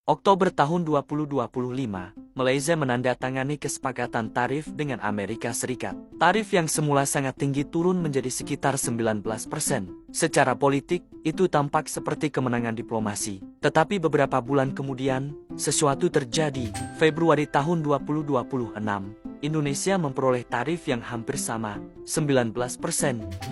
Oktober tahun 2025, Malaysia menandatangani kesepakatan tarif dengan Amerika Serikat. Tarif yang semula sangat tinggi turun menjadi sekitar 19%. Secara politik, itu tampak seperti kemenangan diplomasi. Tetapi beberapa bulan kemudian, sesuatu terjadi. Februari tahun 2026, Indonesia memperoleh tarif yang hampir sama, 19%.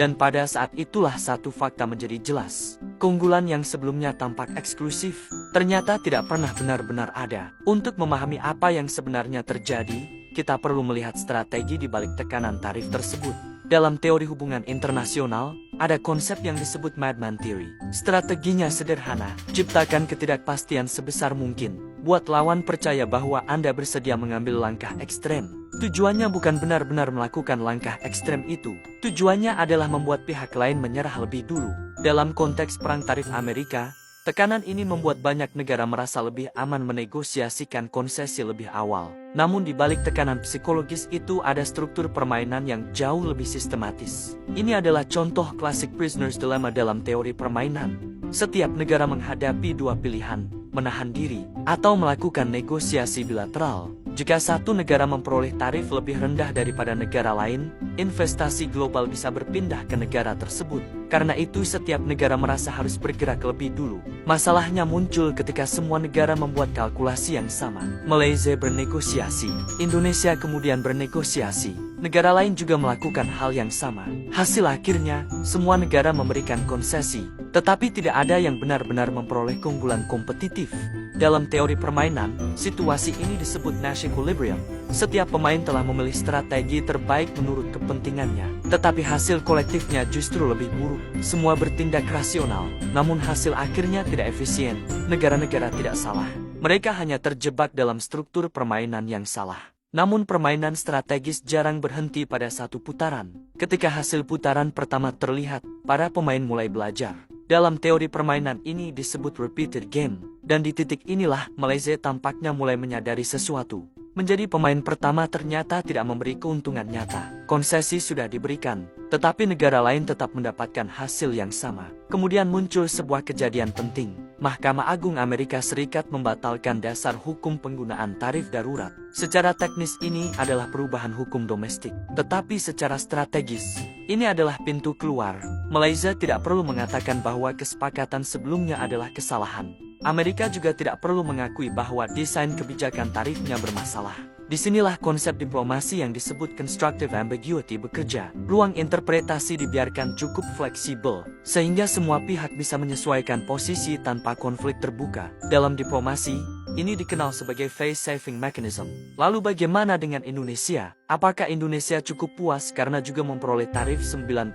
Dan pada saat itulah satu fakta menjadi jelas. Keunggulan yang sebelumnya tampak eksklusif, ternyata tidak pernah benar-benar ada. Untuk memahami apa yang sebenarnya terjadi, kita perlu melihat strategi di balik tekanan tarif tersebut. Dalam teori hubungan internasional, ada konsep yang disebut Madman Theory. Strateginya sederhana, ciptakan ketidakpastian sebesar mungkin. Buat lawan percaya bahwa Anda bersedia mengambil langkah ekstrem. Tujuannya bukan benar-benar melakukan langkah ekstrem itu. Tujuannya adalah membuat pihak lain menyerah lebih dulu. Dalam konteks perang tarif Amerika, tekanan ini membuat banyak negara merasa lebih aman menegosiasikan konsesi lebih awal. Namun di balik tekanan psikologis itu ada struktur permainan yang jauh lebih sistematis. Ini adalah contoh klasik prisoner's dilemma dalam teori permainan. Setiap negara menghadapi dua pilihan, menahan diri, atau melakukan negosiasi bilateral. Jika satu negara memperoleh tarif lebih rendah daripada negara lain, investasi global bisa berpindah ke negara tersebut. Karena itu setiap negara merasa harus bergerak lebih dulu. Masalahnya muncul ketika semua negara membuat kalkulasi yang sama. Malaysia bernegosiasi, Indonesia kemudian bernegosiasi. Negara lain juga melakukan hal yang sama. Hasil akhirnya, semua negara memberikan konsesi, tetapi tidak ada yang benar-benar memperoleh keunggulan kompetitif. Dalam teori permainan, situasi ini disebut Nash equilibrium. Setiap pemain telah memilih strategi terbaik menurut kepentingannya, tetapi hasil kolektifnya justru lebih buruk. Semua bertindak rasional, namun hasil akhirnya tidak efisien. Negara-negara tidak salah. Mereka hanya terjebak dalam struktur permainan yang salah. Namun permainan strategis jarang berhenti pada satu putaran. Ketika hasil putaran pertama terlihat, para pemain mulai belajar. Dalam teori permainan ini disebut repeated game. Dan di titik inilah Malaysia tampaknya mulai menyadari sesuatu. Menjadi pemain pertama ternyata tidak memberi keuntungan nyata. Konsesi sudah diberikan, tetapi negara lain tetap mendapatkan hasil yang sama. Kemudian muncul sebuah kejadian penting. Mahkamah Agung Amerika Serikat membatalkan dasar hukum penggunaan tarif darurat. Secara teknis ini adalah perubahan hukum domestik, tetapi secara strategis, ini adalah pintu keluar. Malaysia tidak perlu mengatakan bahwa kesepakatan sebelumnya adalah kesalahan. Amerika juga tidak perlu mengakui bahwa desain kebijakan tarifnya bermasalah. Disinilah konsep diplomasi yang disebut constructive ambiguity bekerja. Ruang interpretasi dibiarkan cukup fleksibel, sehingga semua pihak bisa menyesuaikan posisi tanpa konflik terbuka. Dalam diplomasi, ini dikenal sebagai face-saving mechanism. Lalu bagaimana dengan Indonesia? Apakah Indonesia cukup puas karena juga memperoleh tarif 19%?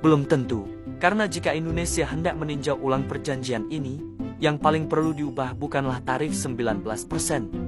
Belum tentu. Karena jika Indonesia hendak meninjau ulang perjanjian ini, yang paling perlu diubah bukanlah tarif 19%.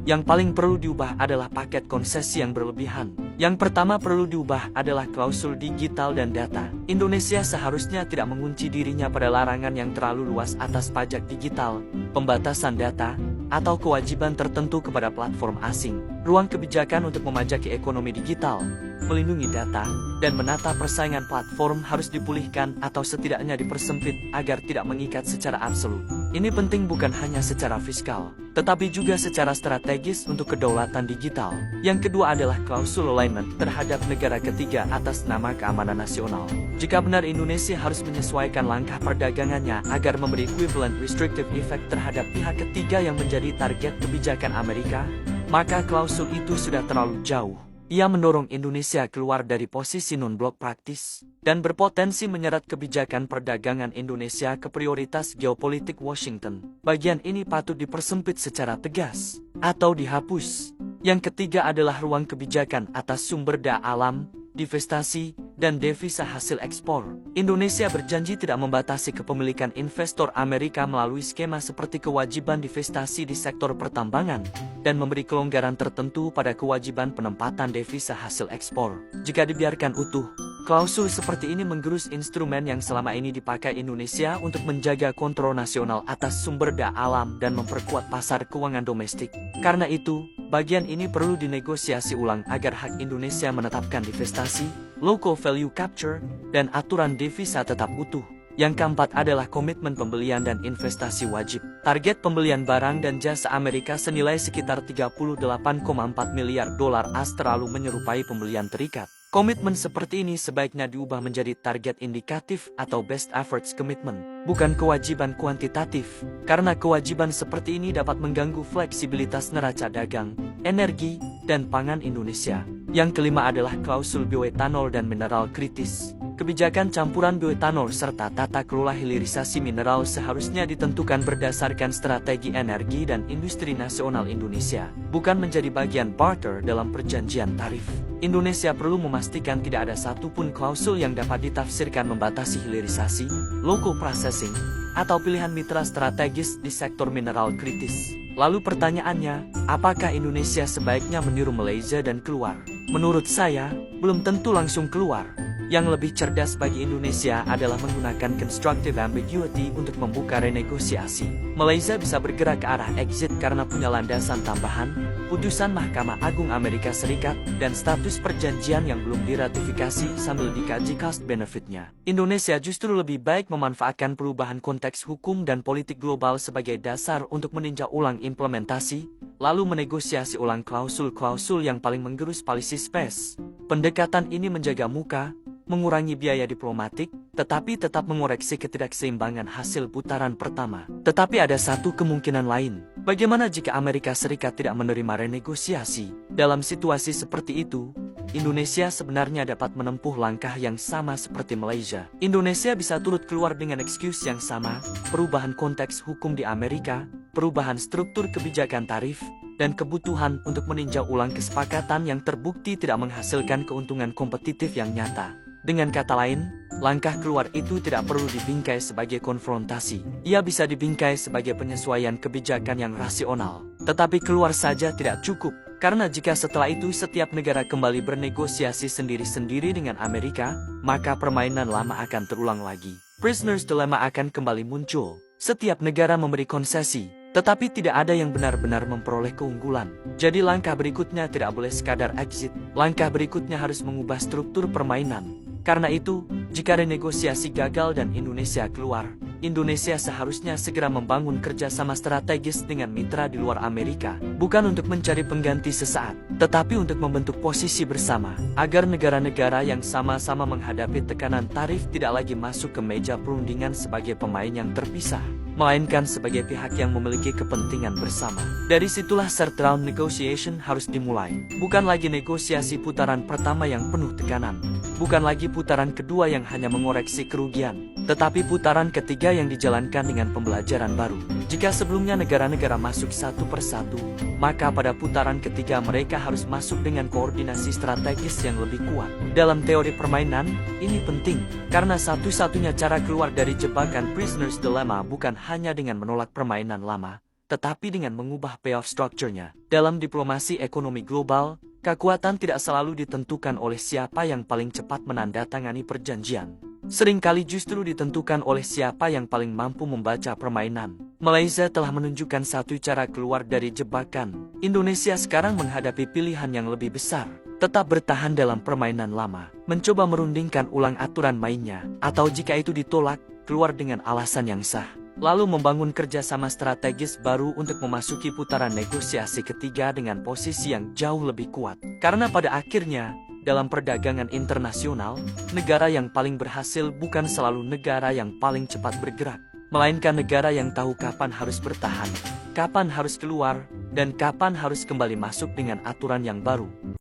Yang paling perlu diubah adalah paket konsesi yang berlebihan. Yang pertama perlu diubah adalah klausul digital dan data. Indonesia seharusnya tidak mengunci dirinya pada larangan yang terlalu luas atas pajak digital, pembatasan data, atau kewajiban tertentu kepada platform asing. Ruang kebijakan untuk memajaki ekonomi digital, melindungi data, dan menata persaingan platform harus dipulihkan atau setidaknya dipersempit agar tidak mengikat secara absolut. Ini penting bukan hanya secara fiskal, tetapi juga secara strategis untuk kedaulatan digital. Yang kedua adalah klausul alignment terhadap negara ketiga atas nama keamanan nasional. Jika benar Indonesia harus menyesuaikan langkah perdagangannya agar memberi equivalent restrictive effect terhadap pihak ketiga yang menjadi target kebijakan Amerika, maka klausul itu sudah terlalu jauh. Ia mendorong Indonesia keluar dari posisi non-blok praktis dan berpotensi menyeret kebijakan perdagangan Indonesia ke prioritas geopolitik Washington. Bagian ini patut dipersempit secara tegas atau dihapus. Yang ketiga adalah ruang kebijakan atas sumber daya alam, divestasi, dan devisa hasil ekspor. Indonesia berjanji tidak membatasi kepemilikan investor Amerika melalui skema seperti kewajiban divestasi di sektor pertambangan dan memberi kelonggaran tertentu pada kewajiban penempatan devisa hasil ekspor. Jika dibiarkan utuh, klausul seperti ini menggerus instrumen yang selama ini dipakai Indonesia untuk menjaga kontrol nasional atas sumber daya alam dan memperkuat pasar keuangan domestik. Karena itu, bagian ini perlu dinegosiasi ulang agar hak Indonesia menetapkan divestasi, local value capture, dan aturan devisa tetap utuh. Yang keempat adalah komitmen pembelian dan investasi wajib. Target pembelian barang dan jasa Amerika senilai sekitar 38,4 miliar dolar AS terlalu menyerupai pembelian terikat. Komitmen seperti ini sebaiknya diubah menjadi target indikatif atau best efforts commitment, bukan kewajiban kuantitatif, karena kewajiban seperti ini dapat mengganggu fleksibilitas neraca dagang, energi, dan pangan Indonesia. Yang kelima adalah klausul bioetanol dan mineral kritis. Kebijakan campuran bioetanol serta tata kelola hilirisasi mineral seharusnya ditentukan berdasarkan strategi energi dan industri nasional Indonesia, bukan menjadi bagian barter dalam perjanjian tarif. Indonesia perlu memastikan tidak ada satupun klausul yang dapat ditafsirkan membatasi hilirisasi, local processing, atau pilihan mitra strategis di sektor mineral kritis. Lalu pertanyaannya, apakah Indonesia sebaiknya meniru Malaysia dan keluar? Menurut saya, belum tentu langsung keluar. Yang lebih cerdas bagi Indonesia adalah menggunakan constructive ambiguity untuk membuka renegosiasi. Malaysia bisa bergerak ke arah exit karena punya landasan tambahan, putusan Mahkamah Agung Amerika Serikat, dan status perjanjian yang belum diratifikasi sambil dikaji cost-benefitnya. Indonesia justru lebih baik memanfaatkan perubahan konteks hukum dan politik global sebagai dasar untuk meninjau ulang implementasi, lalu menegosiasi ulang klausul-klausul yang paling menggerus policy space. Pendekatan ini menjaga muka, mengurangi biaya diplomatik, tetapi tetap mengoreksi ketidakseimbangan hasil putaran pertama. Tetapi ada satu kemungkinan lain. Bagaimana jika Amerika Serikat tidak menerima renegosiasi? Dalam situasi seperti itu, Indonesia sebenarnya dapat menempuh langkah yang sama seperti Malaysia. Indonesia bisa turut keluar dengan excuse yang sama, perubahan konteks hukum di Amerika, perubahan struktur kebijakan tarif, dan kebutuhan untuk meninjau ulang kesepakatan yang terbukti tidak menghasilkan keuntungan kompetitif yang nyata. Dengan kata lain, langkah keluar itu tidak perlu dibingkai sebagai konfrontasi. Ia bisa dibingkai sebagai penyesuaian kebijakan yang rasional. Tetapi keluar saja tidak cukup, karena jika setelah itu setiap negara kembali bernegosiasi sendiri-sendiri dengan Amerika, maka permainan lama akan terulang lagi. Prisoner's dilemma akan kembali muncul. Setiap negara memberi konsesi, tetapi tidak ada yang benar-benar memperoleh keunggulan. Jadi langkah berikutnya tidak boleh sekadar exit. Langkah berikutnya harus mengubah struktur permainan. Karena itu, jika renegosiasi gagal dan Indonesia keluar, Indonesia seharusnya segera membangun kerjasama strategis dengan mitra di luar Amerika, bukan untuk mencari pengganti sesaat, tetapi untuk membentuk posisi bersama, agar negara-negara yang sama-sama menghadapi tekanan tarif tidak lagi masuk ke meja perundingan sebagai pemain yang terpisah, melainkan sebagai pihak yang memiliki kepentingan bersama. Dari situlah third round negotiation harus dimulai. Bukan lagi negosiasi putaran pertama yang penuh tekanan. Bukan lagi putaran kedua yang hanya mengoreksi kerugian. Tetapi putaran ketiga yang dijalankan dengan pembelajaran baru. Jika sebelumnya negara-negara masuk satu persatu, maka pada putaran ketiga mereka harus masuk dengan koordinasi strategis yang lebih kuat. Dalam teori permainan, ini penting, karena satu-satunya cara keluar dari jebakan prisoner's dilemma bukan hanya dengan menolak permainan lama, tetapi dengan mengubah payoff structure-nya. Dalam diplomasi ekonomi global, kekuatan tidak selalu ditentukan oleh siapa yang paling cepat menandatangani perjanjian. Seringkali justru ditentukan oleh siapa yang paling mampu membaca permainan. Malaysia telah menunjukkan satu cara keluar dari jebakan. Indonesia sekarang menghadapi pilihan yang lebih besar. Tetap bertahan dalam permainan lama, mencoba merundingkan ulang aturan mainnya, atau jika itu ditolak, keluar dengan alasan yang sah. Lalu membangun kerjasama strategis baru untuk memasuki putaran negosiasi ketiga dengan posisi yang jauh lebih kuat. Karena pada akhirnya, dalam perdagangan internasional, negara yang paling berhasil bukan selalu negara yang paling cepat bergerak, melainkan negara yang tahu kapan harus bertahan, kapan harus keluar, dan kapan harus kembali masuk dengan aturan yang baru.